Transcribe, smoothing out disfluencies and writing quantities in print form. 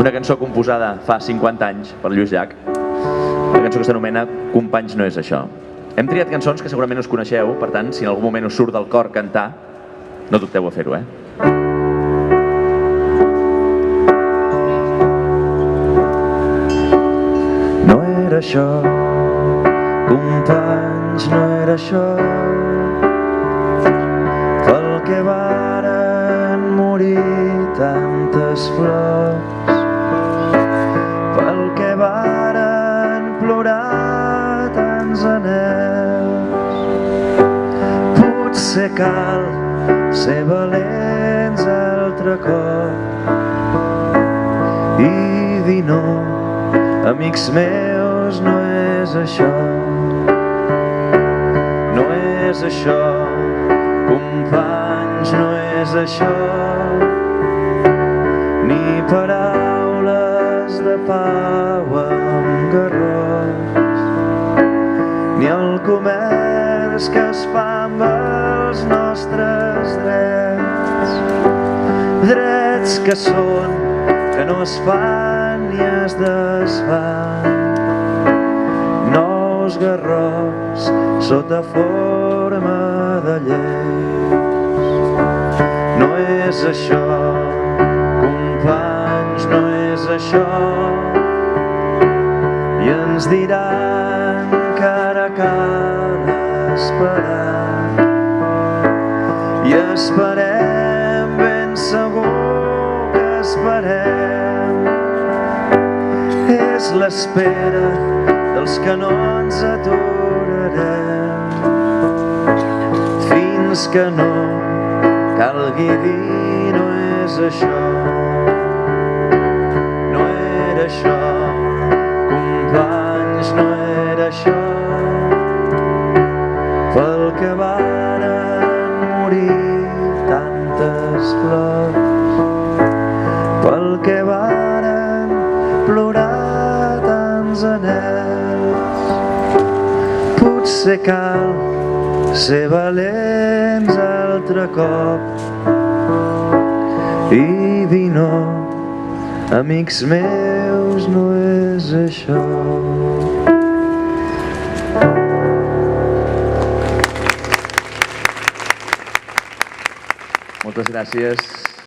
una cançó composada fa 50 anys per Lluís Llach, una cançó que s'anomena Companys no és això. Hem triat cançons que segurament us coneixeu, per tant, si en algun moment us surt del cor cantar, no dubteu a fer-ho, No era això, companys, no era això, pel que varen morir tantes flors, pel que varen plorar tants anhels. Potser cal ser valents altre cop i dir no, amics meus, no és això. No és això, companys, no és això, ni paraules de pau amb garrons, ni el comerç que es fa amb els nostres drets, drets que són, que no es fan ni es desfan, nous garrots sota forma de lleis. No és això, companys, no és això, i ens diran que ara cal esperar, i esperem, ben segur que esperem. És l'espera dels que no ens aturarem fins que no calgui dir no és això. No era això, companys, no era això, pel que varen morir tantes flors, pel que varen plorar tants anhels. Potser cal ser valents altre cop i dir no, amics meus, no és això. Moltes gràcies.